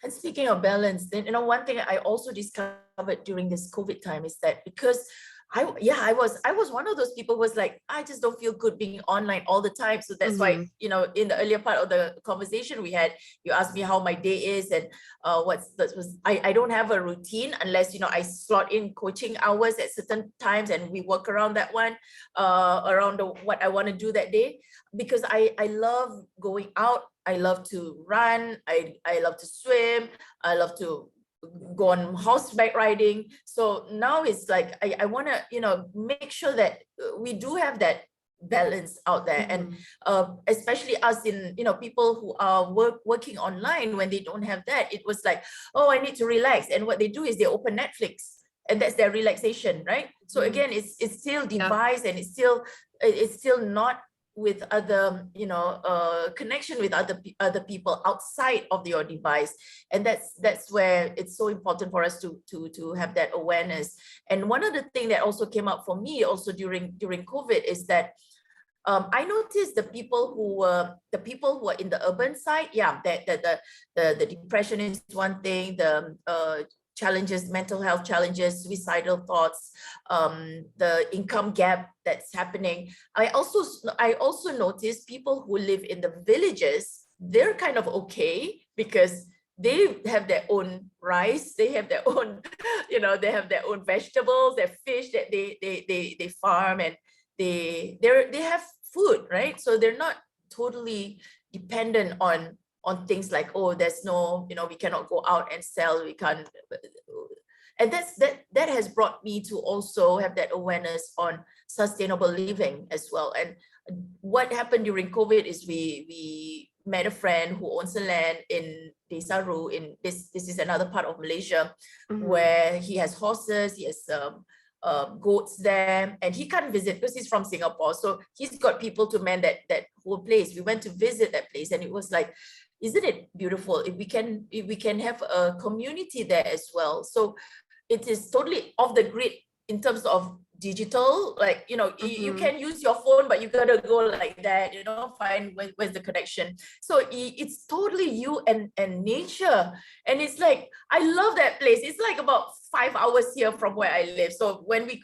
And speaking of balance, then one thing I also discovered during this COVID time is that because I was one of those people who was like, I just don't feel good being online all the time. So that's why, Mhm. in the earlier part of the conversation we had, you asked me how my day is and I don't have a routine unless, I slot in coaching hours at certain times and we work around that one, around what I want to do that day, because I love going out. I love to run. I love to swim. I love to go on horseback riding. So now it's like I want to make sure that we do have that balance out there. And especially us in people who are working online, when they don't have that, it was like, oh, I need to relax, and what they do is they open Netflix, and that's their relaxation, right? So again, it's still device, and it's still not with other connection with other people outside of your device. And that's where it's so important for us to have that awareness. And one of the things that also came up for me also during COVID is that I noticed the people who were in the urban side, that the depression is one thing, the challenges, mental health challenges, suicidal thoughts, the income gap that's happening. I also noticed people who live in the villages, they're kind of okay because they have their own rice, they have their own, they have their own vegetables, their fish that they farm, and they have food, right? So they're not totally dependent on things like, oh, there's no, we cannot go out and sell, we can't. And that has brought me to also have that awareness on sustainable living as well. And what happened during COVID is we met a friend who owns a land in Desaru, in this is another part of Malaysia, where he has horses, he has goats there, and he can't visit because he's from Singapore. So he's got people to man that whole place. We went to visit that place, and it was like, isn't it beautiful if we can have a community there as well? So it is totally off the grid in terms of digital, like, you can use your phone, but you gotta go like that, find where's the connection. So it's totally you and nature. And it's like, I love that place. It's like about 5 hours here from where I live. So when we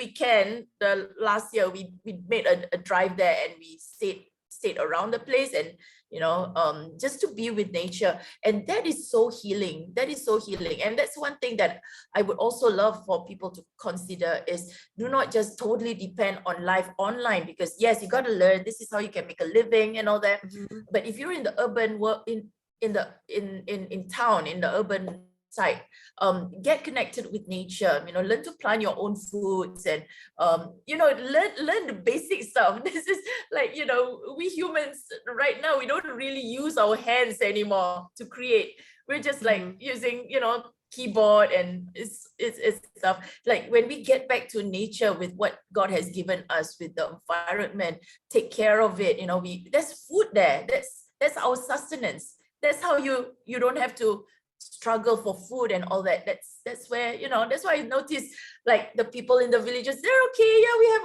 can, the last year we made a drive there, and we stayed around the place, and just to be with nature. And that is so healing. And that's one thing that I would also love for people to consider is, do not just totally depend on life online, because yes, you got to learn, this is how you can make a living and all that. But if you're in the urban world, in town, in the urban side, get connected with nature, learn to plant your own foods, and learn the basic stuff. This is like, we humans right now, we don't really use our hands anymore to create. We're just like using, keyboard, and it's stuff. Like, when we get back to nature with what God has given us, with the environment, take care of it, there's food there, that's our sustenance. That's how you don't have to struggle for food and all that. That's where, that's why I noticed, like, the people in the villages, they're okay. Yeah, we have,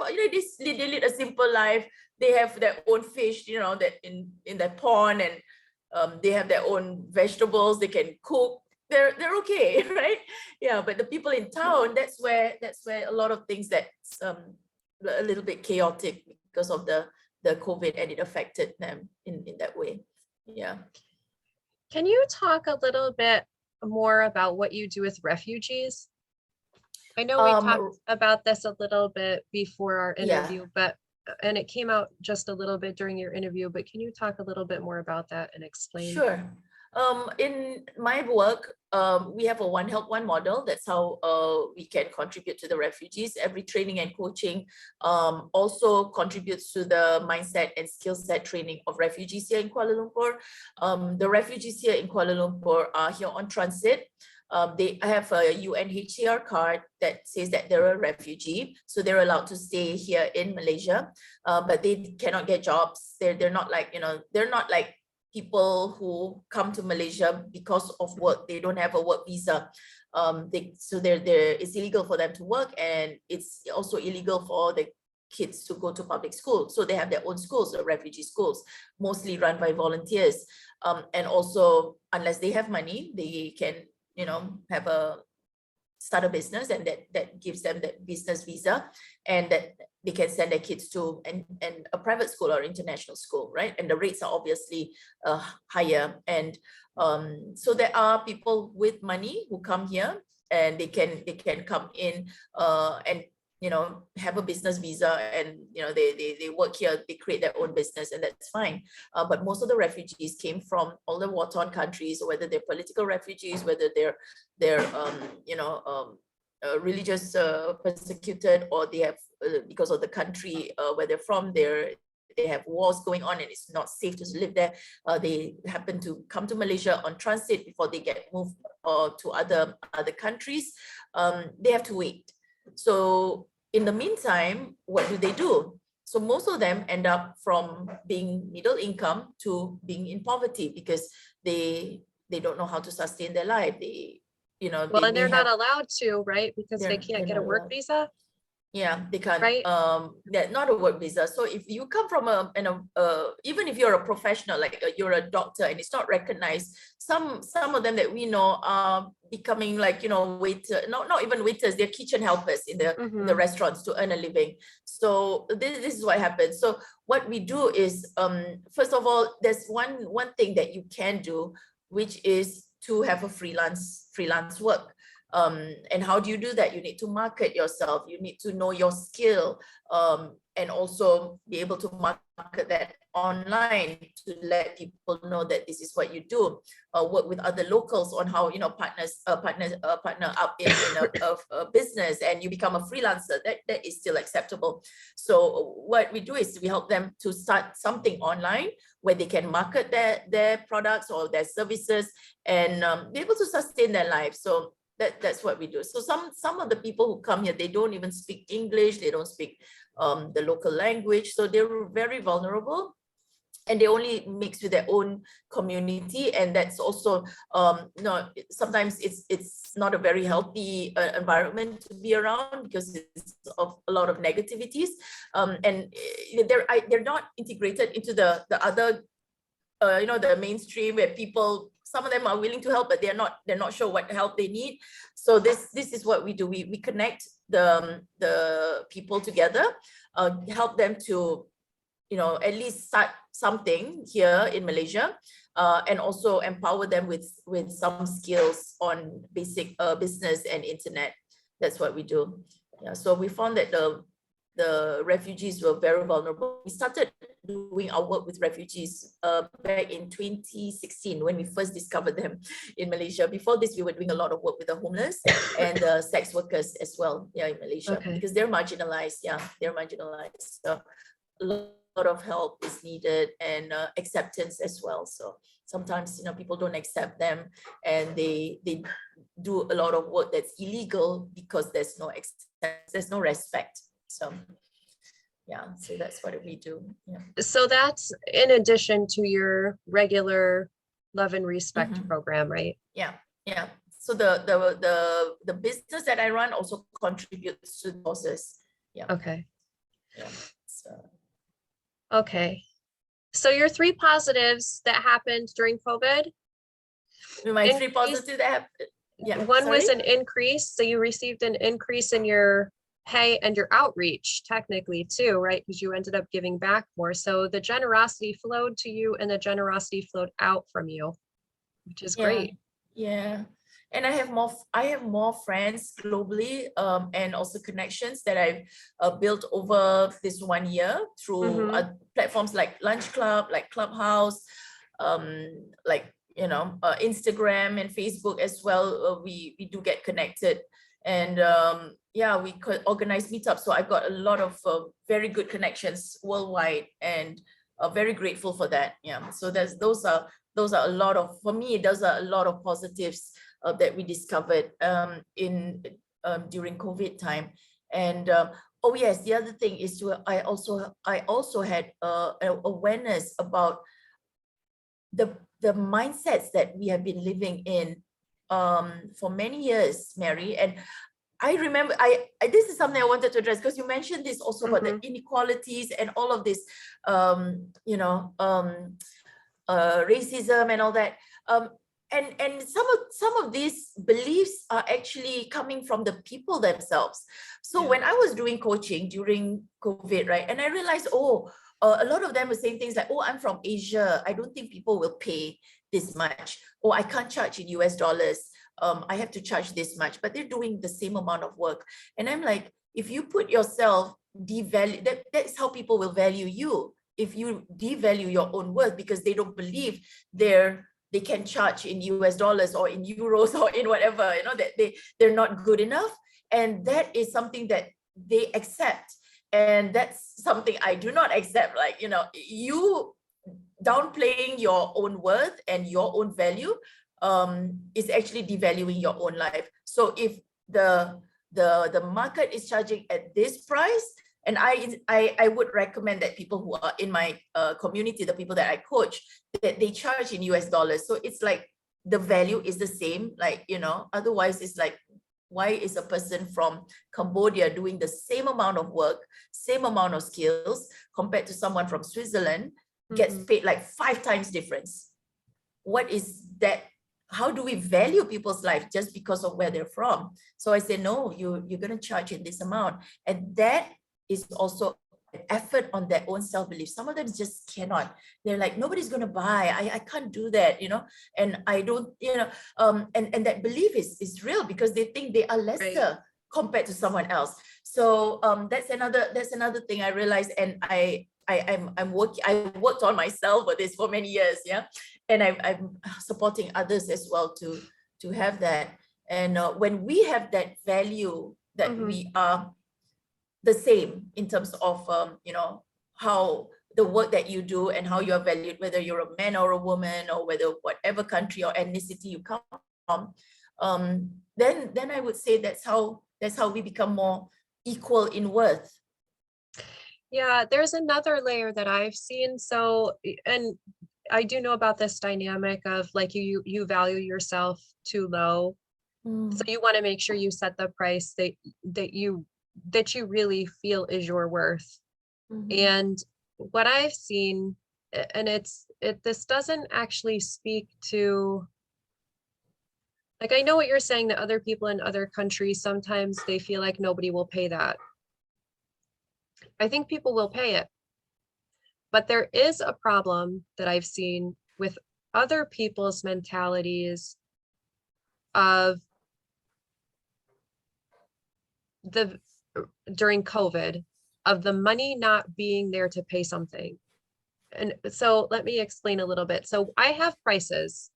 they lead a simple life. They have their own fish, that in their pond, and they have their own vegetables, they can cook. They're okay, right? Yeah, but the people in town, that's where a lot of things that's a little bit chaotic because of the COVID, and it affected them in that way. Yeah. Can you talk a little bit more about what you do with refugees? I know we talked about this a little bit before our interview, and it came out just a little bit during your interview, but can you talk a little bit more about that and explain? Sure. In my work, we have a One Help One model. That's how we can contribute to the refugees. Every training and coaching also contributes to the mindset and skill set training of refugees here in Kuala Lumpur. The refugees here in Kuala Lumpur are here on transit. They have a UNHCR card that says that they're a refugee, so they're allowed to stay here in Malaysia, but they cannot get jobs. They're not like, they're not like people who come to Malaysia because of work. They don't have a work visa. It's illegal for them to work, and it's also illegal for the kids to go to public school. So they have their own schools, the refugee schools, mostly run by volunteers. And also, unless they have money, they can, you know, start a business, and that gives them that business visa, and that they can send their kids to and a private school or international school, right? And the rates are obviously higher. And so there are people with money who come here, and they can come in and, you know, have a business visa, and, you know, they work here, they create their own business, and that's fine. But most of the refugees came from all the war-torn countries, whether they're political refugees, whether they're you know, religious persecuted, or they have because of the country where they're from, they have wars going on and it's not safe to live there. They happen to come to Malaysia on transit before they get moved to other countries. They have to wait. So in the meantime, what do? So most of them end up from being middle income to being in poverty, because they don't know how to sustain their life. They, you know, well, and they're not allowed to, right? Because they can't get a work allowed. visa. Yeah, they can't. Right. They're not a work visa. So if you come from even if you're a professional, like you're a doctor, and it's not recognized, some of them that we know are becoming, like, you know, waiter, not even waiters, they're kitchen helpers in the restaurants to earn a living. So this is what happens. So what we do is, first of all, there's one thing that you can do, which is to have a freelance work. And how do you do that? You need to market yourself, you need to know your skill, and also be able to market that online to let people know that this is what you do. Work with other locals on how, you know, partner up in a business, and you become a freelancer. That is still acceptable. So what we do is we help them to start something online where they can market their products or their services, and be able to sustain their life. So that's what we do. So some of the people who come here, they don't even speak English, they don't speak the local language, so they're very vulnerable, and they only mix with their own community. And that's also sometimes it's not a very healthy environment to be around, because it's of a lot of negativities, and they're not integrated into the other you know, the mainstream, where people, some of them are willing to help, but they're not sure what help they need. So this is what we do. We connect the people together, help them to, you know, at least start something here in Malaysia, and also empower them with some skills on basic business and internet. That's what we do. Yeah. So we found that the refugees were very vulnerable. We started doing our work with refugees back in 2016, when we first discovered them in Malaysia. Before this, we were doing a lot of work with the homeless and the sex workers as well, yeah, in Malaysia, because they're marginalized. Yeah, they're marginalized. So a lot of help is needed, and acceptance as well. So sometimes, you know, people don't accept them, and they do a lot of work that's illegal because there's no respect. So yeah, so that's what we do. Yeah. So that's in addition to your regular love and respect program, right? Yeah, yeah. So the business that I run also contributes to the process. Yeah. Okay. Yeah. So. Okay. So your 3 positives that happened during COVID. My 3 positives that happened. Yeah. One was an increase. So you received an increase in your pay and your outreach, technically too, right? Because you ended up giving back more. So the generosity flowed to you, and the generosity flowed out from you, which is great. Yeah. And I have more friends globally, and also connections that I've built over this 1 year through platforms like Lunch Club, like Clubhouse, like, you know, Instagram and Facebook as well. We do get connected. And yeah, we could organize meetups. So I've got a lot of very good connections worldwide, and very grateful for that. Yeah. So those are a lot of, for me, those are a lot of positives that we discovered during COVID time. And oh yes, the other thing is I also had awareness about the mindsets that we have been living in for many years, Mary. And I remember, this is something I wanted to address, because you mentioned this also about the inequalities and all of this, racism and all that. And some of these beliefs are actually coming from the people themselves. So when I was doing coaching during COVID, right, and I realized, a lot of them were saying things like, I'm from Asia, I don't think people will pay this much, or I can't charge in US dollars, I have to charge this much, but they're doing the same amount of work. And I'm like, if you put yourself devalue, that's how people will value you. If you devalue your own worth because they don't believe they can charge in US dollars or in euros or in whatever, that they're not good enough. And that is something that they accept. And that's something I do not accept. Like, you downplaying your own worth and your own value is actually devaluing your own life. So if the market is charging at this price, and I would recommend that people who are in my community, the people that I coach, that they charge in US dollars. So it's like the value is the same, like, otherwise it's like, why is a person from Cambodia doing the same amount of work, same amount of skills compared to someone from Switzerland gets paid like 5 times difference? What is that? How do we value people's life just because of where they're from? So I say, no, you're going to charge in this amount. And that is also an effort on their own self-belief. Some of them just cannot. They're like, nobody's going to buy. I can't do that, and I don't, and that belief is real because they think they are lesser compared to someone else. So that's another thing I realized. And I worked on myself with this for many years. And I'm supporting others as well to have that. And when we have that value that we are the same in terms of, how the work that you do and how you're valued, whether you're a man or a woman, or whether whatever country or ethnicity you come from, then I would say that's how we become more equal in worth. Yeah, there's another layer that I've seen. So, and I do know about this dynamic of like you value yourself too low. So you want to make sure you set the price that you really feel is your worth. And what I've seen, and this doesn't actually speak to, like, I know what you're saying, that other people in other countries, sometimes they feel like nobody will pay that. I think people will pay it. But there is a problem that I've seen with other people's mentalities of during COVID, of the money not being there to pay something. And so let me explain a little bit. So I have prices.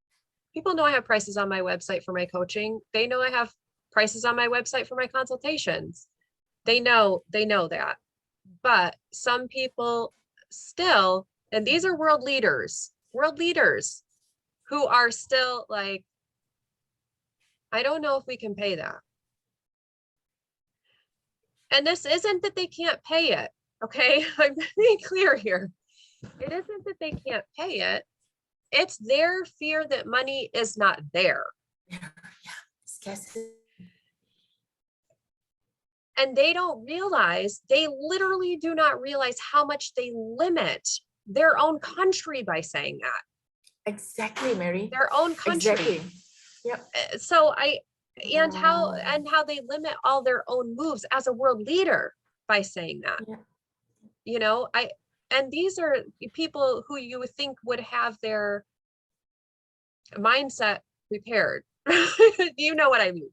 People know I have prices on my website for my coaching. They know I have prices on my website for my consultations. They know that. But some people still, and these are world leaders who are still like, I don't know if we can pay that. And this isn't that they can't pay it. Okay, I'm being clear here. It isn't that they can't pay it. It's their fear that money is not there. And they don't realize, they literally do not realize how much they limit their own country by saying that. Exactly, Mary. Their own country. Exactly. Yep. So and how they limit all their own moves as a world leader by saying that. Yeah. And these are people who you would think would have their mindset prepared. You know what I mean?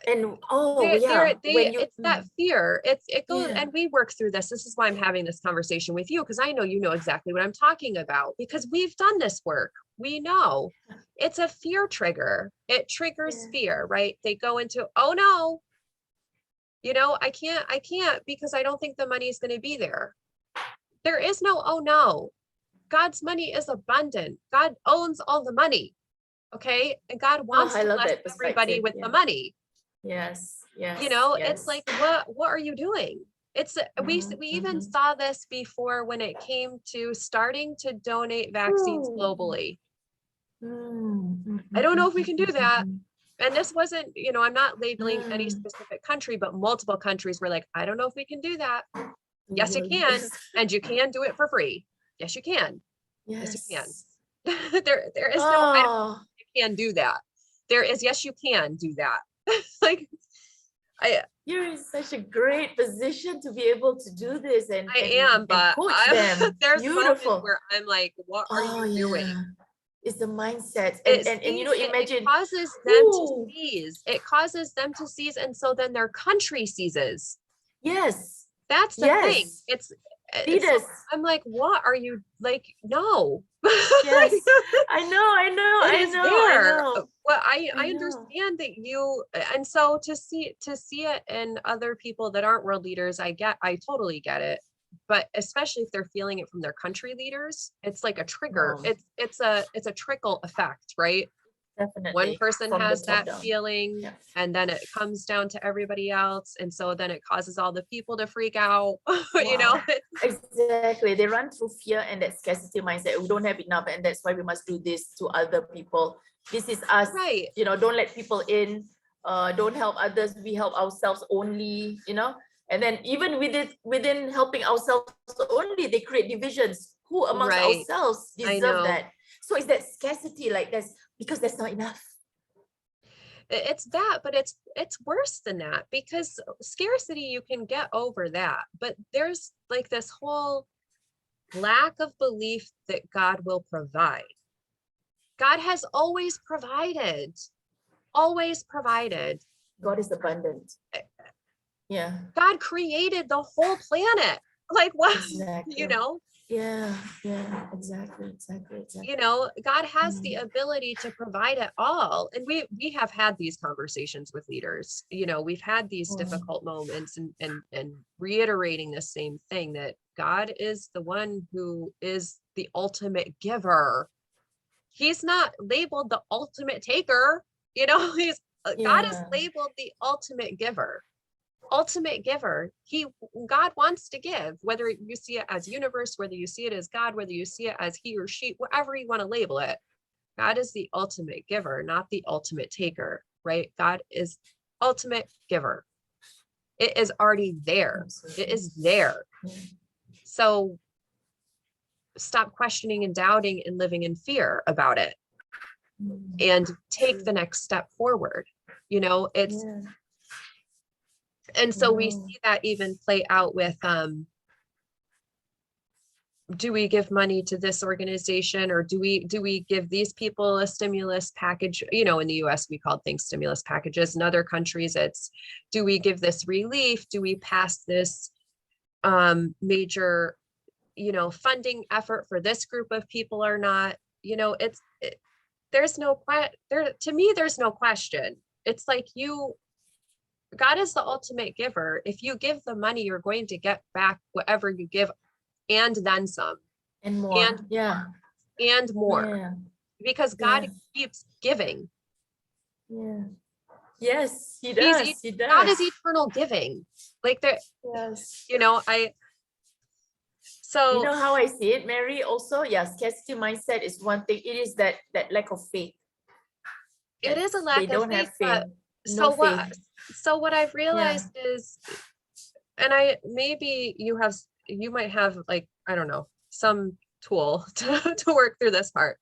And it's that fear. It goes, and we work through this. This is why I'm having this conversation with you, because I know you know exactly what I'm talking about, because we've done this work. We know it's a fear trigger. It triggers fear, right? They go into, oh no, I can't because I don't think the money is going to be there. There is no, oh no, God's money is abundant. God owns all the money. Okay. And God wants to bless everybody with the money. Yes. It's like, what are you doing? It's we even saw this before when it came to starting to donate vaccines globally. I don't know if we can do that. And this wasn't, you know, I'm not labeling any specific country, but multiple countries were like, I don't know if we can do that. Yes, you can. And you can do it for free. Yes, you can. Yes, you can. There is no, I don't know if you can do that. There is, yes, you can do that. Like, you're in such a great position to be able to do this and but coach them. There's Beautiful. moments where I'm like, what are you doing? It's the mindset. And you know, it imagine causes them to seize. It causes them to seize. And so then their country seizes. Yes. That's the thing. It's leaders. I'm like, what are you like? No. Yes. I know. Well, I understand that you, and so to see it in other people that aren't world leaders, I totally get it. But especially if they're feeling it from their country leaders, it's like a trigger. It's a trickle effect, right? Definitely. One person has that feeling, and then it comes down to everybody else, and so then it causes all the people to freak out. You know, exactly. They run through fear and that scarcity mindset. We don't have enough, and that's why we must do this to other people. This is us, right? You know, don't let people in. Don't help others. We help ourselves only. You know. And then even within helping ourselves only, they create divisions. Who amongst ourselves deserve that? So it's that scarcity, like that's because there's not enough. It's that, but it's worse than that, because scarcity, you can get over that. But there's like this whole lack of belief that God will provide. God has always provided. Always provided. God is abundant. Yeah. God created the whole planet. Like what? Exactly. You know? Yeah, exactly. You know, God has the ability to provide it all. And we have had these conversations with leaders. You know, we've had these difficult moments and reiterating the same thing, that God is the one who is the ultimate giver. He's not labeled the ultimate taker. You know, God is labeled the ultimate giver. Ultimate giver. God wants to give, whether you see it as universe, whether you see it as God, whether you see it as he or she, whatever you want to label it. God is the ultimate giver, not the ultimate taker, right? God is ultimate giver. It is already there. Absolutely. It is there. So stop questioning and doubting and living in fear about it, and take the next step forward. You know, it's and so we see that even play out with, do we give money to this organization, or do we give these people a stimulus package? You know, in the US, we call things stimulus packages. In other countries, it's, do we give this relief? Do we pass this major, you know, funding effort for this group of people or not? You know, there's no, to me, there's no question. It's like God is the ultimate giver. If you give the money, you're going to get back whatever you give, and then some. And more. And more. Because God keeps giving. Yeah. Yes, he does. He does. God is eternal giving. Like there, you know, so you know how I see it, Mary, also? Scarcity mindset is one thing. It is that lack of faith. It is a lack of faith. But no faith. So what I've realized is, and maybe you might have, like, I don't know, some tool to work through this part.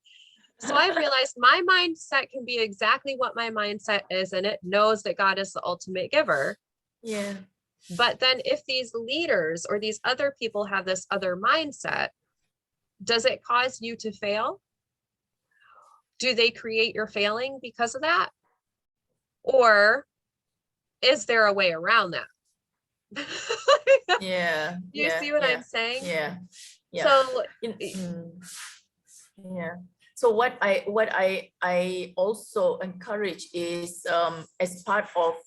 So I've realized my mindset can be exactly what my mindset is, and it knows that God is the ultimate giver. Yeah. But then if these leaders or these other people have this other mindset, does it cause you to fail? Do they create your failing because of that? Or is there a way around that? You see what I'm saying? Yeah. So So what I also encourage is, as part of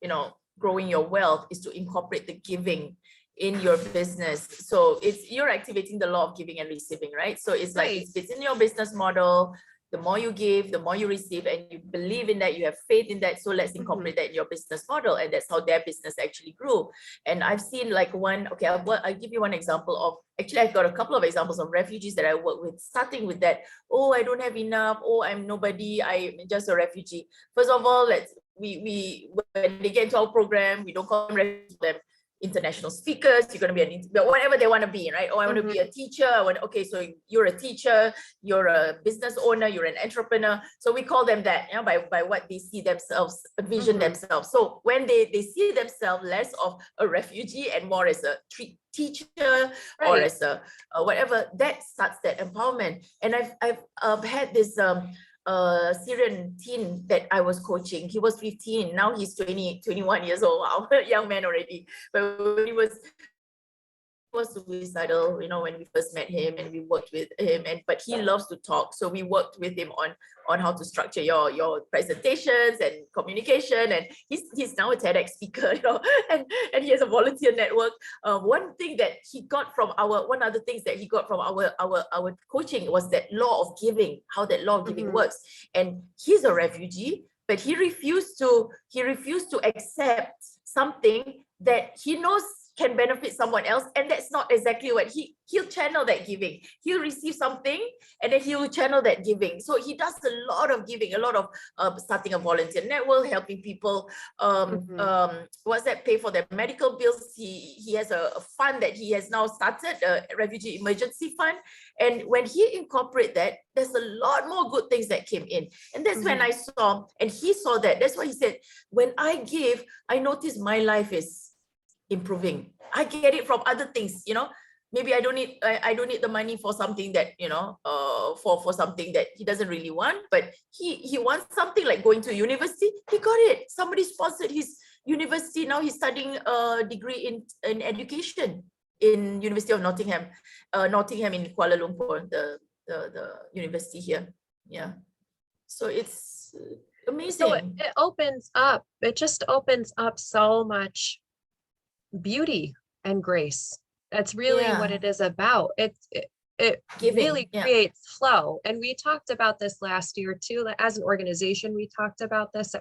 you know, growing your wealth, is to incorporate the giving in your business. So you're activating the law of giving and receiving, right? So it's like, it's in your business model, the more you give, the more you receive, and you believe in that, you have faith in that. So let's incorporate that in your business model. And that's how their business actually grew. And I've seen like I'll give you one example of, actually, I've got a couple of examples of refugees that I work with, starting with that, oh, I don't have enough, oh, I'm nobody, I'm just a refugee. First of all, we when they get into our program, we don't call them refugees, them international speakers. You're going to be whatever they want to be, right? Oh, I want to be a teacher. Okay, so you're a teacher, you're a business owner, you're an entrepreneur. So we call them that, by what they see themselves, envision themselves. So when they see themselves less of a refugee and more as a teacher, or as a whatever, that starts that empowerment. And I've had this Syrian teen that I was coaching. He was 15, now he's 21 years old. Wow, young man already. But when he was suicidal, when we first met him, and we worked with him, but he loves to talk. So we worked with him on how to structure your presentations and communication. And he's now a TEDx speaker, and he has a volunteer network. One other thing that he got from our coaching was that law of giving, how that law of giving works. And he's a refugee, but he refused to accept something that he knows can benefit someone else, and that's not exactly what he'll channel that giving. He'll receive something and then he'll channel that giving. So he does a lot of giving, a lot of starting a volunteer network, helping people pay for their medical bills. He has a fund that he has now started, a refugee emergency fund. And when he incorporated that, there's a lot more good things that came in. And that's when I saw, and he saw that. That's why he said, when I give, I notice my life is improving. I get it from other things, maybe I don't need the money for something that, for something that he doesn't really want, but he wants something like going to university. He got it. Somebody sponsored his university. Now he's studying a degree in education in University of Nottingham in Kuala Lumpur, the university here. Yeah. So it's amazing. So it just opens up so much beauty and grace. That's really what it is about. It really creates flow. And we talked about this last year too. As an organization, we talked about this.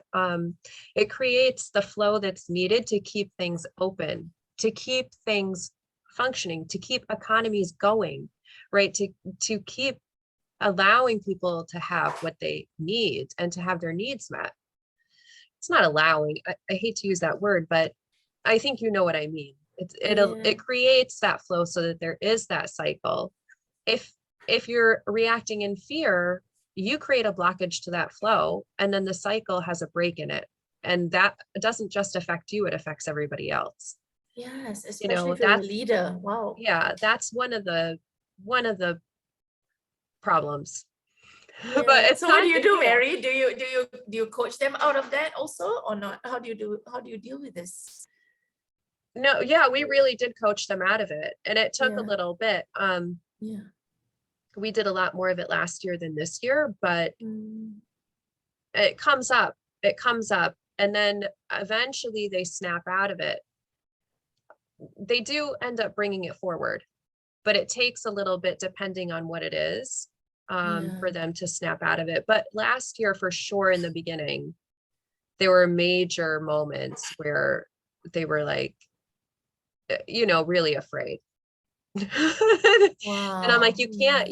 It creates the flow that's needed to keep things open, to keep things functioning, to keep economies going, right? To keep allowing people to have what they need and to have their needs met. It's not allowing, I hate to use that word, but I think you know what I mean. It creates that flow so that there is that cycle. If you're reacting in fear, you create a blockage to that flow, and then the cycle has a break in it. And that doesn't just affect you, it affects everybody else. Yes, especially if you're a leader. Wow. Yeah, that's one of the problems. Yeah. But so what do you do, Mary? Do you coach them out of that also, or not? How do you deal with this? No, yeah, we really did coach them out of it, and it took a little bit. We did a lot more of it last year than this year, but it comes up, and then eventually they snap out of it. They do end up bringing it forward, but it takes a little bit depending on what it is for them to snap out of it. But last year, for sure, in the beginning, there were major moments where they were like, really afraid. Wow. And I'm like, you can't,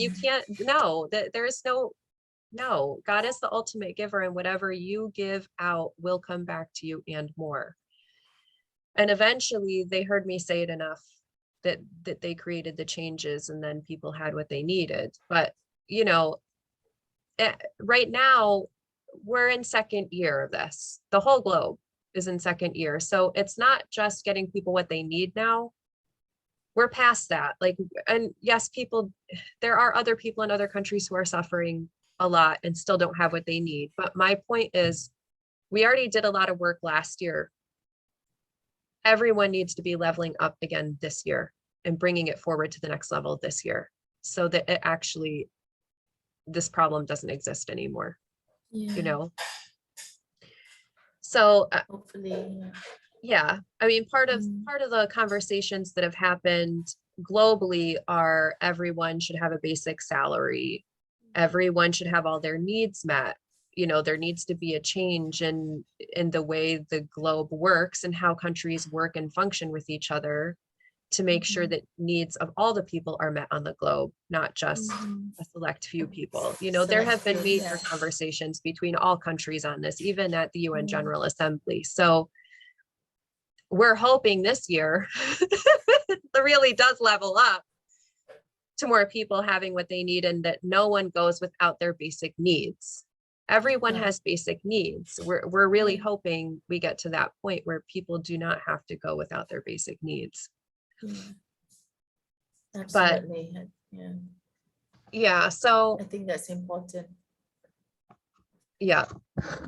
no, that there is no, God is the ultimate giver, and whatever you give out will come back to you and more. And eventually they heard me say it enough that they created the changes, and then people had what they needed. But, right now we're in second year of this. The whole globe is in second year. So it's not just getting people what they need now. We're past that. And yes, there are other people in other countries who are suffering a lot and still don't have what they need. But my point is, we already did a lot of work last year. Everyone needs to be leveling up again this year and bringing it forward to the next level this year, so that this problem doesn't exist anymore. So hopefully, I mean, part of the conversations that have happened globally are everyone should have a basic salary. everyone should have all their needs met. You know, there needs to be a change in the way the globe works and how countries work and function with each other to make sure that needs of all the people are met on the globe, not just a select few people. You know, there have been major conversations between all countries on this, even at the UN General Assembly. So we're hoping this year it really does level up to more people having what they need, and that no one goes without their basic needs. Everyone has basic needs. We're really hoping we get to that point where people do not have to go without their basic needs. Absolutely. But yeah, so I think that's important. Yeah,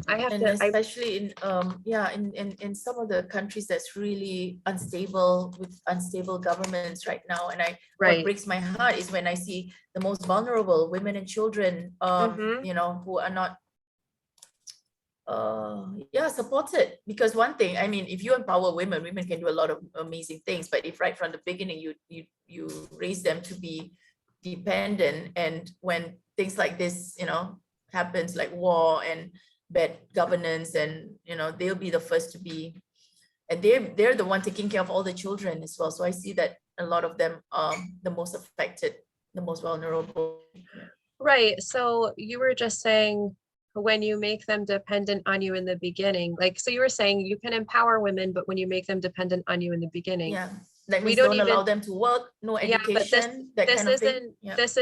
I have and to, especially in some of the countries that's really unstable, with unstable governments right now. And what breaks my heart is when I see the most vulnerable women and children, you know, who are not supported. Because one thing, I mean, if you empower women can do a lot of amazing things, but if right from the beginning you raise them to be dependent, and when things like this, you know, happens, like war and bad governance, and you know, they'll be the first to be, and they're the one taking care of all the children as well. So I see that a lot of them are the most affected, the most vulnerable. Right. So you were just saying, when you make them dependent on you in the beginning, like, so you were saying you can empower women, but when you make them dependent on you in the beginning, that means don't allow them to work, no education, but this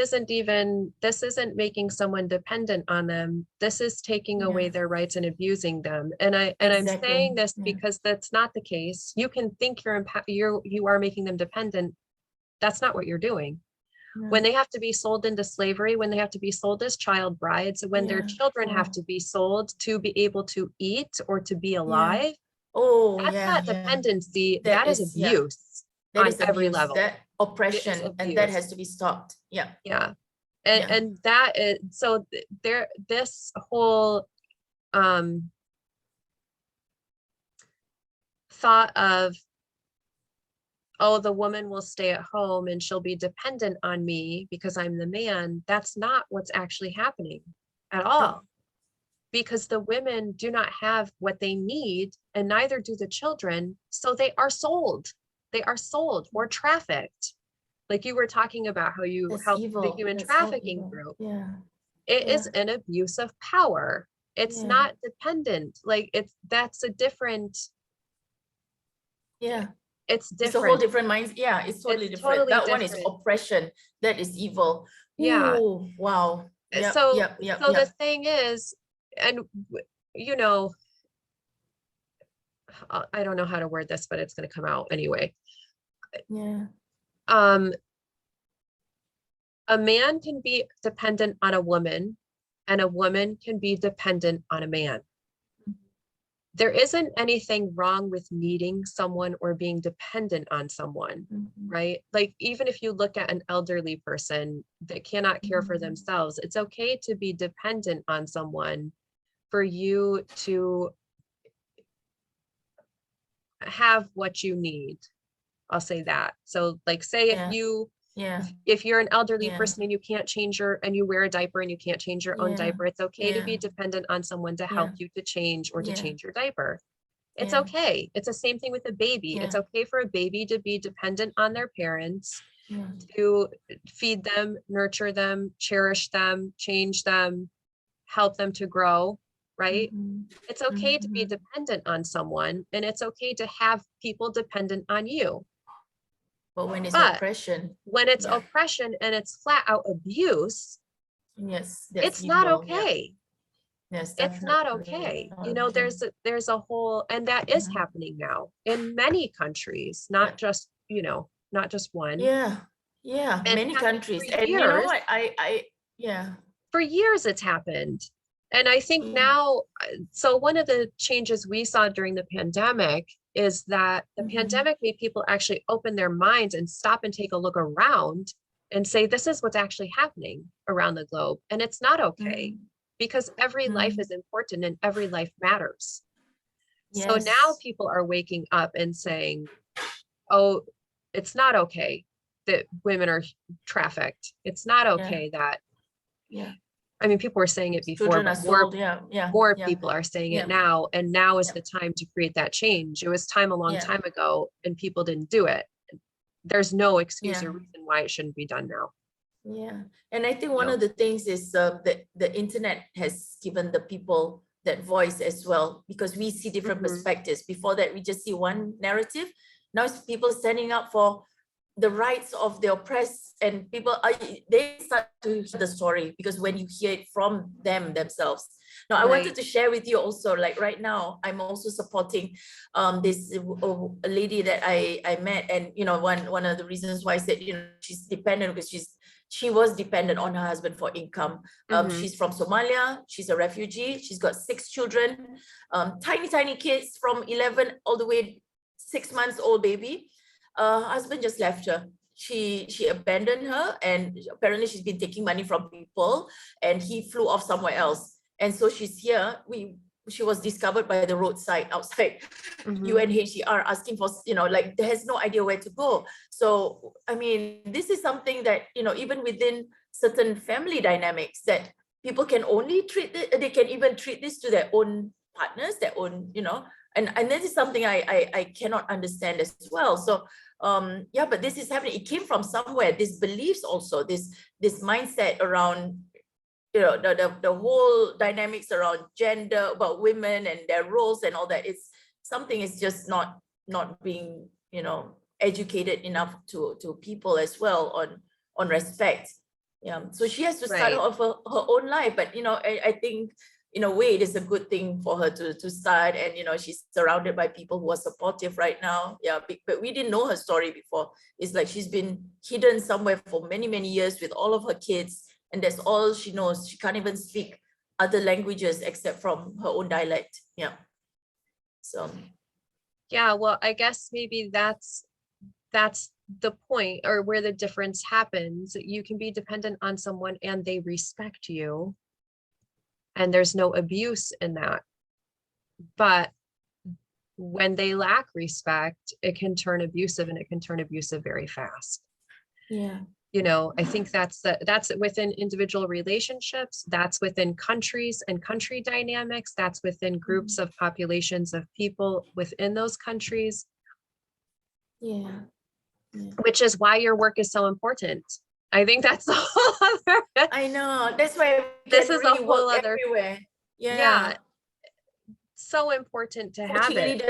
isn't making someone dependent on them. This is taking away their rights and abusing them. And I'm saying this because that's not the case. You can think you are making them dependent. That's not what you're doing. When they have to be sold into slavery, when they have to be sold as child brides, when their children have to be sold to be able to eat or to be alive, that's not dependency. That is abuse. That on is every abuse, level. that oppression, and that has to be stopped. And that is, so there, this whole thought of, oh, the woman will stay at home and she'll be dependent on me because I'm the man, that's not what's actually happening at all. Because the women do not have what they need, and neither do the children. So they are sold. They are sold or trafficked. Like you were talking about how you help the human trafficking group. It is an abuse of power. It's not dependent. Like that's a different. It's different. It's a whole different mind. It's totally different. Totally that different. One is oppression. That is evil. Ooh, wow. So the thing is, and you know, I don't know how to word this, but it's going to come out anyway. A man can be dependent on a woman, and a woman can be dependent on a man. There isn't anything wrong with needing someone or being dependent on someone, right? Like, even if you look at an elderly person that cannot care for themselves, it's okay to be dependent on someone for you to have what you need. I'll say that. So like, say if you're an elderly person and you can't change and you wear a diaper and you can't change your own diaper, it's okay to be dependent on someone to help you to change or to change your diaper. It's okay. It's the same thing with a baby. It's okay for a baby to be dependent on their parents to feed them, nurture them, cherish them, change them, help them to grow, right? It's okay to be dependent on someone, and it's okay to have people dependent on you. But when it's oppression, oppression and it's flat out abuse, it's evil. Not okay. It's not okay. You know, there's a whole, and that is happening now in many countries, not just, you know, not just one. Many countries. And you know what, for years it's happened. And I think now, so one of the changes we saw during the pandemic is that the pandemic made people actually open their minds and stop and take a look around and say, this is what's actually happening around the globe. And it's not okay, because every life is important and every life matters. So now people are waking up and saying, oh, it's not okay that women are trafficked. It's not okay that I mean, people were saying it before, Children are but sold. more people are saying it now, and now is Yeah. the time to create that change. It was time a long time ago, and people didn't do it. There's no excuse or reason why it shouldn't be done now. Yeah, and I think one of the things is the internet has given the people that voice as well, because we see different perspectives. Before that, we just see one narrative. Now it's people standing up for the rights of the oppressed, and people they start to hear the story, because when you hear it from themselves. Now, I wanted to share with you also, like right now, I'm also supporting this a lady that I met, and one of the reasons why I said she's dependent, because she was dependent on her husband for income. She's from Somalia. She's a refugee. She's got 6 children, tiny kids from 11 all the way 6 months old baby. Husband just left her. She abandoned her, and apparently she's been taking money from people, and he flew off somewhere else. And so she's here. She was discovered by the roadside outside UNHCR, asking for, like, has no idea where to go. So, I mean, this is something that, even within certain family dynamics, that people can only treat it, they can even treat this to their own partners, their own, and this is something I cannot understand as well. So, but this is happening. It came from somewhere, these beliefs also, this mindset around, the whole dynamics around gender, about women and their roles and all that. It's something is just not being, educated enough to people as well on respect. Yeah. So she has to start off her own life. But, I think in a way it is a good thing for her to start. And, she's surrounded by people who are supportive right now. Yeah. But we didn't know her story before. It's like she's been hidden somewhere for many, many years with all of her kids. And that's all she knows. She can't even speak other languages except from her own dialect. Yeah. So. Yeah, well, I guess maybe that's the point, or where the difference happens. You can be dependent on someone and they respect you, and there's no abuse in that. But when they lack respect, it can turn abusive, and it can turn abusive very fast. Yeah. I think that's within individual relationships, that's within countries and country dynamics, that's within groups of populations of people within those countries. Yeah. Which is why your work is so important. I think that's the whole other. I know. That's why this is really a whole other everywhere. Yeah. So important to have it.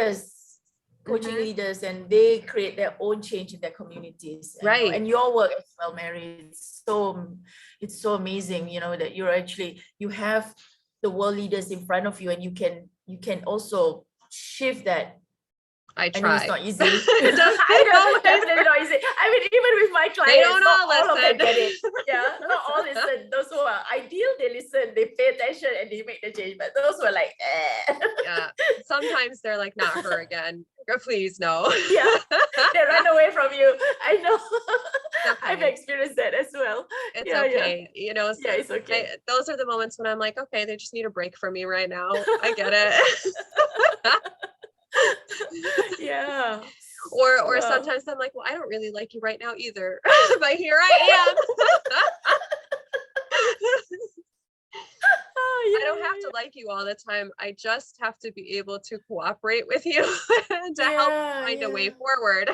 Coaching leaders, and they create their own change in their communities. Right. And your work as well, Mary, it's so amazing, that you have the world leaders in front of you, and you can also shift that. I try. I know it's not easy. I know, definitely not easy. I mean, even with my clients, they don't all of them get it. Yeah, not all listen. Those who are ideal, they listen, they pay attention, and they make the change. But those who are like, yeah, sometimes they're like, not her again. Please, no. Yeah, they run away from you. I know. Okay. I've experienced that as well. It's okay. So it's okay. Those are the moments when I'm like, okay, they just need a break from me right now. I get it. Yeah. Or sometimes I'm like, well, I don't really like you right now either, but here I am. I don't have to like you all the time. I just have to be able to cooperate with you to help find a way forward.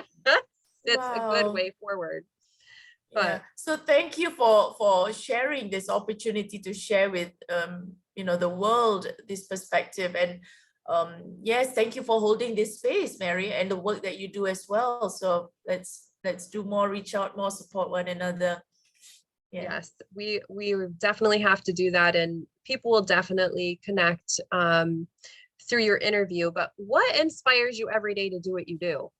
It's a good way forward. But so thank you for sharing this opportunity to share with the world this perspective. And yes, thank you for holding this space, Mary, and the work that you do as well. So let's do more, reach out more, support one another. Yes, we definitely have to do that, and people will definitely connect through your interview. But what inspires you every day to do what you do?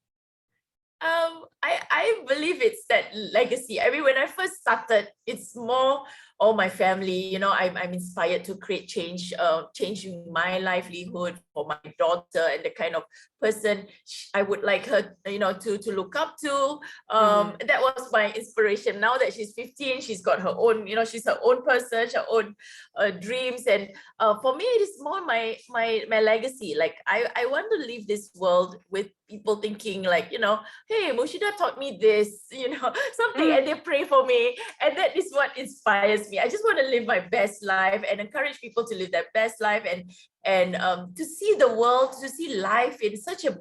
I believe it's that legacy. I mean, when I first started, it's more my family. I'm inspired to create change, changing my livelihood for my daughter, and the kind of person I would like her, to look up to. That was my inspiration. Now that she's 15, she's got her own, she's her own person, her own dreams. And for me, it is more my legacy. Like I want to leave this world with people thinking like, hey, Murshidah taught me this, something, and they pray for me, and that that is what inspires me. I just want to live my best life and encourage people to live their best life, and to see the world, to see life in such a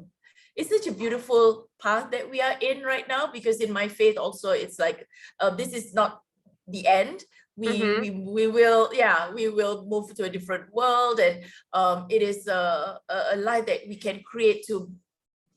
beautiful path that we are in right now. Because in my faith also, it's like, this is not the end. We will move to a different world, and it is a life that we can create to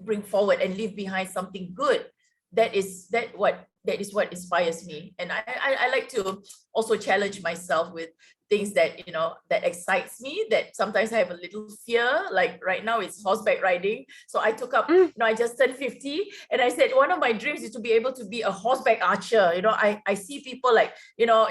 bring forward and leave behind something good. That is what inspires me. And I like to also challenge myself with things that, you know, that excites me, that sometimes I have a little fear. Like right now it's horseback riding. So I took up, you know, I just turned 50, and I said, one of my dreams is to be able to be a horseback archer. You know, I see people like, you know,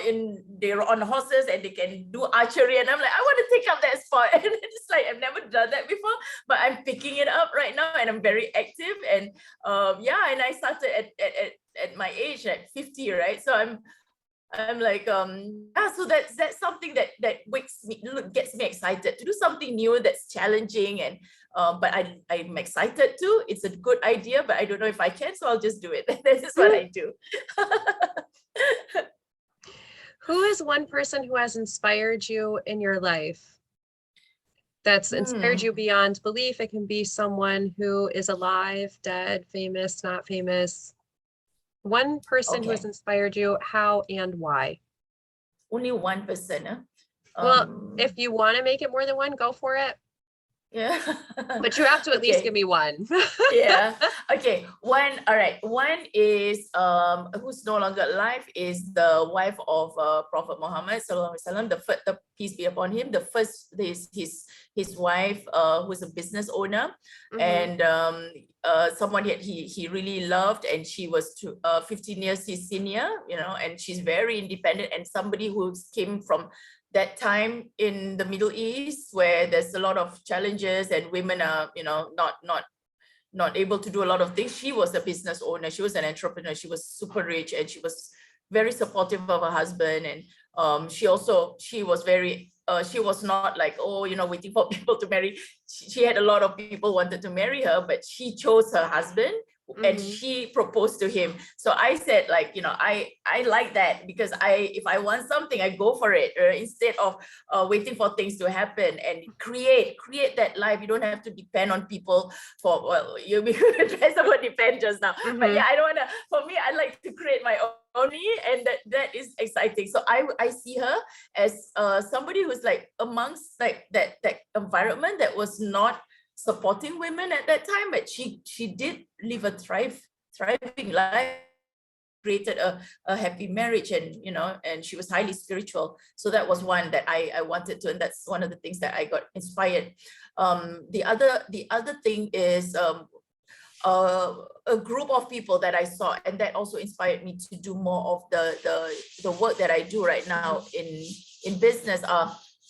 they're on horses and they can do archery, and I'm like, I want to take up that sport. And it's like, I've never done that before, but I'm picking it up right now, and I'm very active. And and I started at my age, at 50, right? So I'm like, so that's something that gets me excited to do something new, that's challenging. And but I'm excited too. It's a good idea, but I don't know if I can, so I'll just do it. This is what I do. Who is one person who has inspired you in your life? That's inspired you beyond belief. It can be someone who is alive, dead, famous, not famous. One person who has inspired you, how and why? Only one person, huh? Well, if you want to make it more than one, go for it. Yeah. But you have to at least give me one. Yeah. Okay. One. All right. One is who's no longer alive, is the wife of Prophet Muhammad sallallahu alaihi wasallam. The peace be upon him. The first is his wife, who's a business owner, and someone he really loved, and she was 15 years his senior, you know, and she's very independent, and somebody who came from that time in the Middle East, where there's a lot of challenges and women are, you know, not able to do a lot of things. She was a business owner. She was an entrepreneur. She was super rich, and she was very supportive of her husband. And she was very, she was not like, oh, you know, waiting for people to marry. She had a lot of people wanted to marry her, but she chose her husband. And she proposed to him. So I said, like, you know, I like that, because if I want something, I go for it, instead of waiting for things to happen, and create that life. You don't have to depend on people for, well, you that's the word depend just now. But yeah, I don't want to, for me, I like to create my own, and that is exciting. So I see her as somebody who's like amongst like that environment that was not supporting women at that time, but she did live a thriving life, created a happy marriage, and, you know, and she was highly spiritual. So that was one that I wanted to, and that's one of the things that I got inspired. The other thing is a group of people that I saw, and that also inspired me to do more of the work that I do right now in business.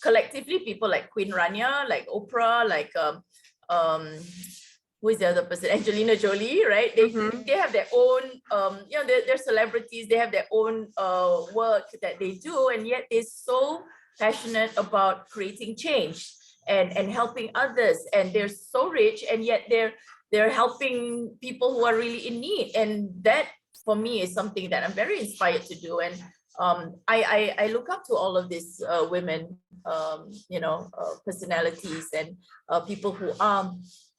Collectively, people like Queen Rania, like Oprah, like who is the other person? Angelina Jolie, right? They have their own, you know, they're celebrities. They have their own work that they do, and yet they're so passionate about creating change and helping others. And they're so rich, and yet they're helping people who are really in need. And that, for me, is something that I'm very inspired to do. And I look up to all of these women, you know, personalities, and people who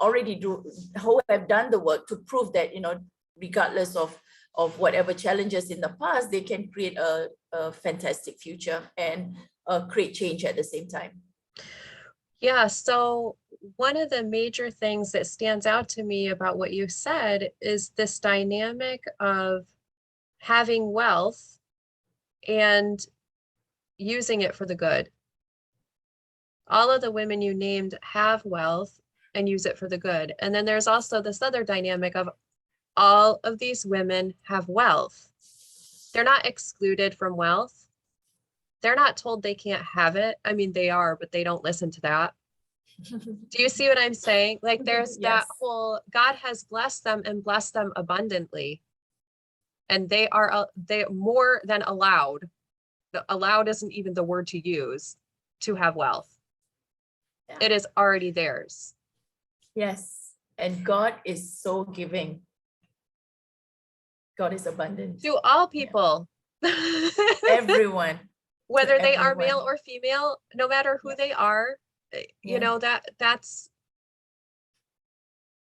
who have done the work to prove that, you know, regardless of whatever challenges in the past, they can create a fantastic future and create change at the same time. Yeah, so one of the major things that stands out to me about what you said is this dynamic of having wealth and using it for the good. All of the women you named have wealth and use it for the good. And then there's also this other dynamic of all of these women have wealth. They're not excluded from wealth. They're not told they can't have it. I mean, they are, but they don't listen to that. Do you see what I'm saying? Like, there's that whole, God has blessed them and blessed them abundantly. And they more than allowed. Allowed isn't even the word to use, to have wealth. Yeah. It is already theirs. Yes. And God is so giving. God is abundant. To all people. Everyone. Whether they are Everyone. male or female, no matter who they are, you know, that's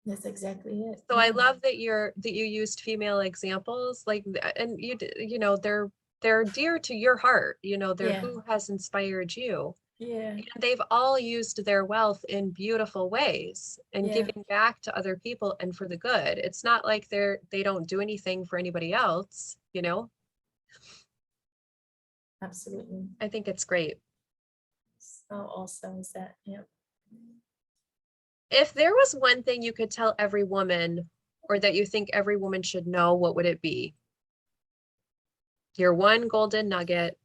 exactly it. so I love that you used female examples, like, and you know, they're dear to your heart, you know, they're who has inspired you. And they've all used their wealth in beautiful ways and giving back to other people and for the good. It's not like they don't do anything for anybody else, you know? Absolutely. I think it's great. So awesome is that? Yeah. If there was one thing you could tell every woman, or that you think every woman should know, what would it be? Your one golden nugget.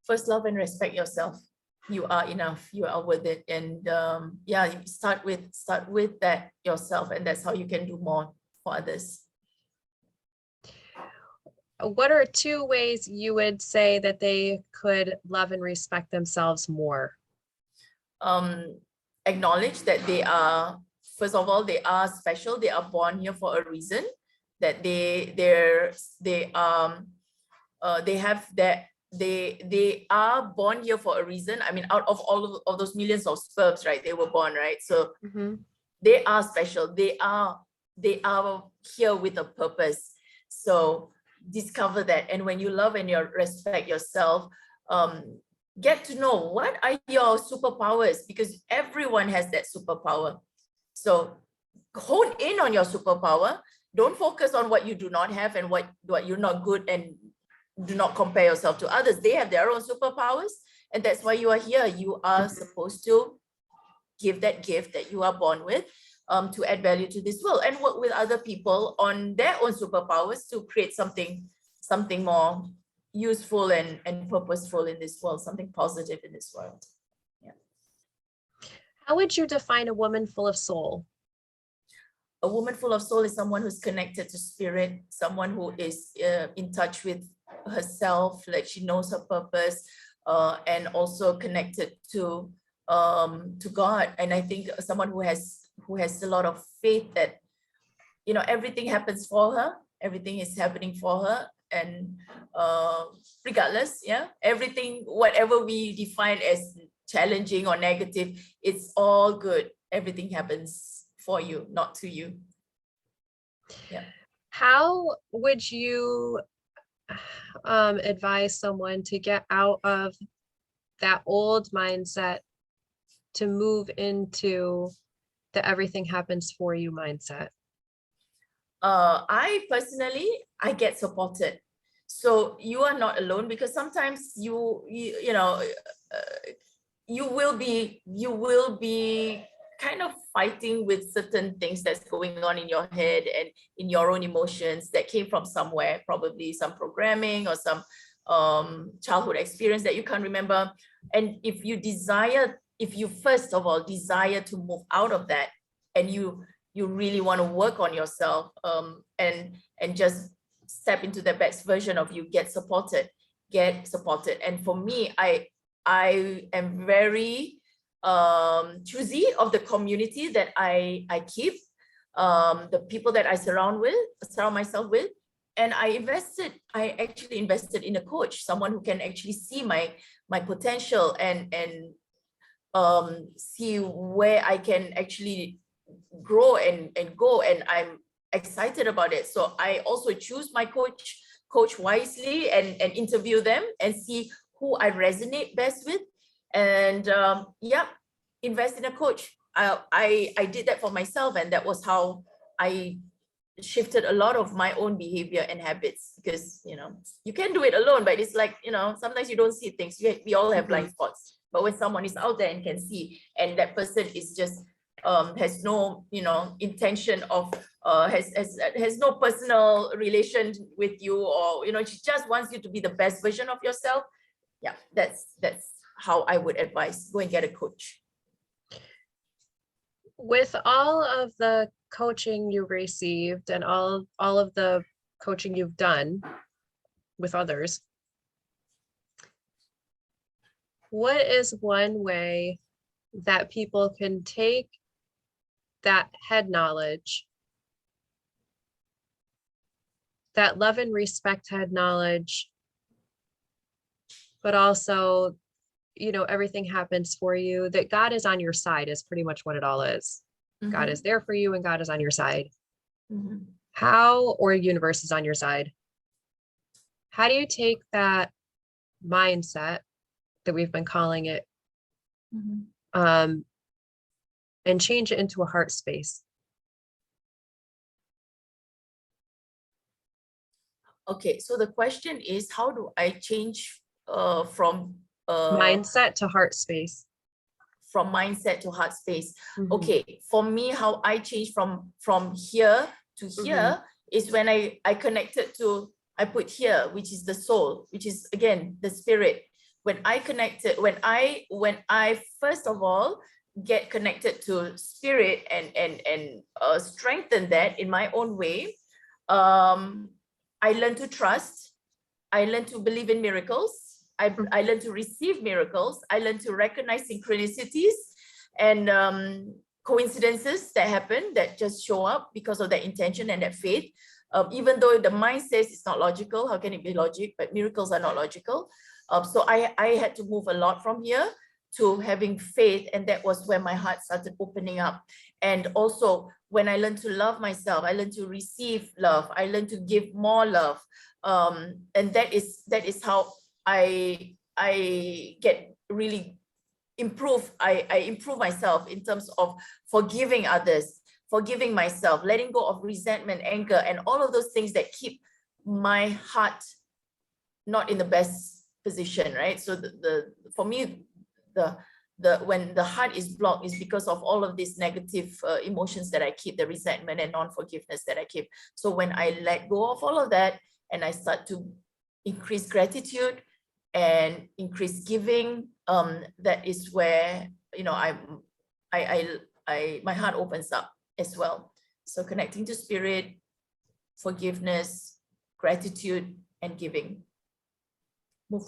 First, love and respect yourself. You are enough. You are worth it. And yeah, you start with that yourself, and that's how you can do more for others. What are 2 ways you would say that they could love and respect themselves more? Acknowledge that they are, first of all, they are special. They are born here for a reason. That they have that. They are born here for a reason. I mean, out of all of those millions of sperms, right? They were born, right? So they are special. They are here with a purpose. So discover that. And when you love and you respect yourself, get to know what are your superpowers, because everyone has that superpower. So hone in on your superpower. Don't focus on what you do not have and what you're not good, and do not compare yourself to others. They have their own superpowers, and that's why you are here. You are supposed to give that gift that you are born with, to add value to this world, and work with other people on their own superpowers to create something more useful and purposeful in this world, something positive in this world. Yeah. How would you define a woman full of soul? A woman full of soul is someone who's connected to spirit, someone who is in touch with herself, like she knows her purpose, and also connected to God. And I think someone who has a lot of faith that, you know, everything happens for her, everything is happening for her, and regardless, everything, whatever we define as challenging or negative, it's all good. Everything happens for you, not to you. Yeah. How would you advise someone to get out of that old mindset to move into the everything happens for you mindset? I personally get supported. So you are not alone, because sometimes you will be kind of fighting with certain things that's going on in your head and in your own emotions that came from somewhere, probably some programming or some childhood experience that you can't remember. And if you first of all desire to move out of that, and you really want to work on yourself, and just step into the best version of you, get supported. And for me, I am very choosy of the community that I keep, the people that I surround myself with. And I actually invested in a coach, someone who can actually see my potential and see where I can actually grow and go, and I'm excited about it. So I also choose my coach wisely, and interview them and see who I resonate best with, and invest in a coach. I did that for myself, and that was how I shifted a lot of my own behavior and habits, because you can do it alone, but it's like, sometimes you don't see things. We all have blind spots, but when someone is out there and can see, and that person is just has no intention of has no personal relation with you, or she just wants you to be the best version of yourself. Yeah, that's how I would advise. Go and get a coach. With all of the coaching you received and all of the coaching you've done with others, what is one way that people can take that head knowledge that love and respect had knowledge, but also, you know, everything happens for you, that God is on your side is pretty much what it all is. God is there for you and God is on your side. How, or universe is on your side. How do you take that mindset that we've been calling it, and change it into a heart space? Okay, so the question is, how do I change from mindset to heart space? From mindset to heart space. Okay, for me, how I change from here to here is when I connected to, I put here, which is the soul, which is again the spirit. When I connected, when I first of all get connected to spirit and strengthen that in my own way, I learn to trust. I learn to believe in miracles. I learn to receive miracles. I learn to recognize synchronicities and coincidences that happen, that just show up because of that intention and that faith. Even though the mind says it's not logical, how can it be logic? But miracles are not logical. So I had to move a lot from here to having faith, and that was when my heart started opening up. And also when I learned to love myself, I learned to receive love. I learned to give more love. And that is how I get really improve. I improve myself in terms of forgiving others, forgiving myself, letting go of resentment, anger, and all of those things that keep my heart not in the best position, right? So for me, when the heart is blocked is because of all of these negative emotions that I keep, the resentment and non-forgiveness that I keep. So when I let go of all of that and I start to increase gratitude and increase giving, that is where, you know, my heart opens up as well. So connecting to spirit, forgiveness, gratitude, and giving. You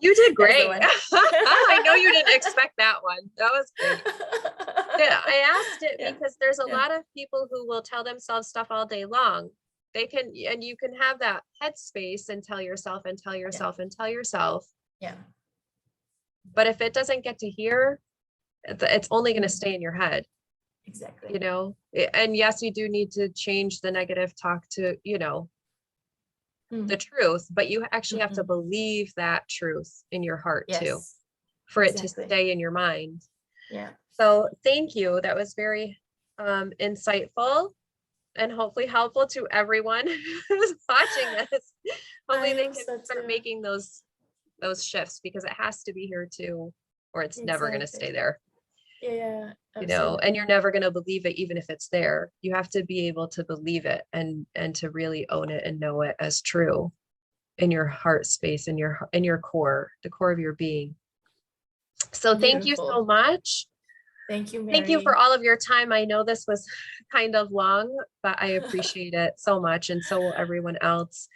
did great. I know you didn't expect that one. That was great. Yeah, I asked it because there's a lot of people who will tell themselves stuff all day long. They can, and you can have that headspace and tell yourself and tell yourself and tell yourself. Yeah. But if it doesn't get to here, it's only going to stay in your head. Exactly. You know, and yes, you do need to change the negative talk to, you know, the truth, but you actually have to believe that truth in your heart too, for it to stay in your mind. Yeah. So thank you. That was very insightful and hopefully helpful to everyone who's watching this. Hopefully they can start making those shifts, because it has to be here too, or it's never going to stay there. Yeah, you know, and you're never going to believe it, even if it's there. You have to be able to believe it and to really own it and know it as true in your heart space, in your core, the core of your being. So thank you so much. Thank you, Mary. Thank you for all of your time. I know this was kind of long, but I appreciate it so much, and so will everyone else.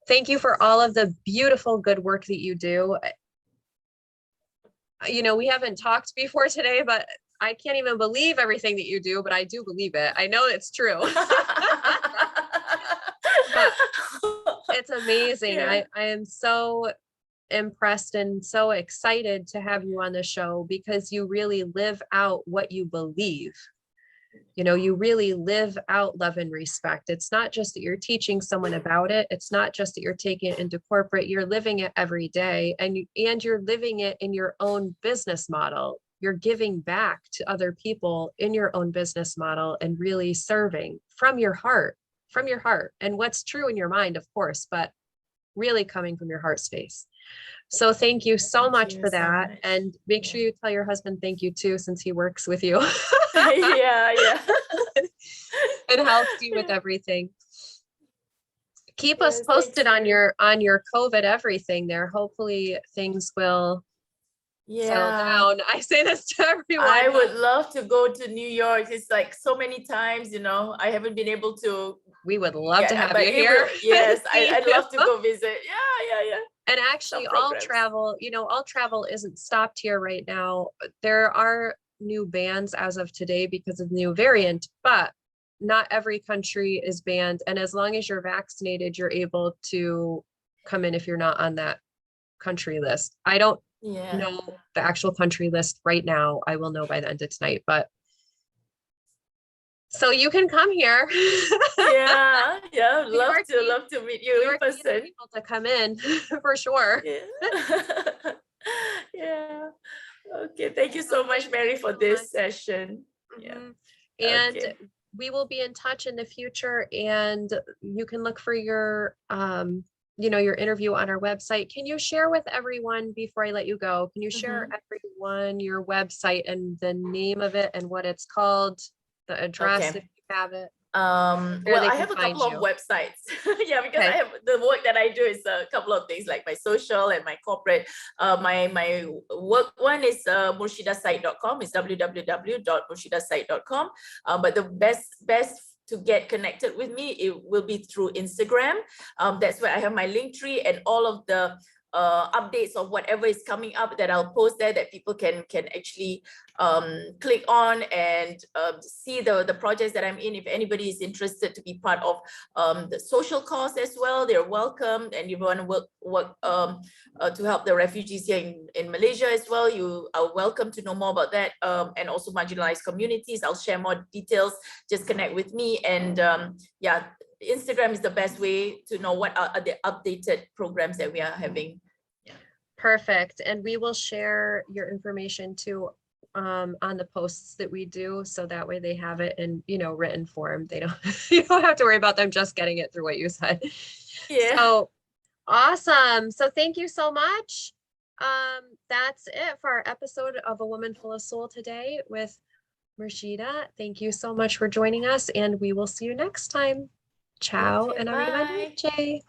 Thank you for all of the beautiful, good work that you do. You know, we haven't talked before today, but I can't even believe everything that you do, but I do believe it. I know it's true. But it's amazing. I am so impressed and so excited to have you on the show, because you really live out what you believe. You know, you really live out love and respect. It's not just that you're teaching someone about it. It's not just that you're taking it into corporate. You're living it every day, and you're living it in your own business model. You're giving back to other people in your own business model and really serving from your heart, and what's true in your mind, of course, but really coming from your heart space. So thank you so much for that. And make sure you tell your husband thank you too, since he works with you. yeah. And helps you with everything. Keep us posted on your COVID everything there. Hopefully things will settle down. I say this to everyone. I would love to go to New York. It's like so many times, you know, I haven't been able to. We would love to have you here. Yes, I'd love to go visit. Yeah. And actually all travel isn't stopped here right now. There are new bans as of today because of the new variant, but not every country is banned. And as long as you're vaccinated, you're able to come in if you're not on that country list. I don't know the actual country list right now. I will know by the end of tonight, but so you can come here. Yeah, love to meet you in person. People to come in for sure. Yeah. Yeah. Okay, thank you so much, Mary, for this session. Yeah. And we will be in touch in the future, and you can look for your your interview on our website. Can you share with everyone before I let you go? Can you share everyone your website and the name of it and what it's called, the address if you have it? Well, I have a couple of websites. Yeah, because I have the work that I do is a couple of things, like my social and my corporate. My work one is MurshidahSaid.com. It's www.MurshidahSaid.com. But the best to get connected with me, it will be through Instagram. That's where I have my link tree and all of the updates of whatever is coming up that I'll post there, that people can actually click on and see the projects that I'm in. If anybody is interested to be part of the social cause as well, they're welcome. And you want to work to help the refugees here in Malaysia as well, you are welcome to know more about that, and also marginalized communities. I'll share more details. Just connect with me, and yeah, Instagram is the best way to know what are the updated programs that we are having. Perfect. And we will share your information too on the posts that we do, so that way they have it in written form. They don't you don't have to worry about them just getting it through what you said. Yeah. So awesome. So thank you so much. That's it for our episode of A Woman Full of Soul today with Murshidah. Thank you so much for joining us, and we will see you next time. Ciao, and arrivederci.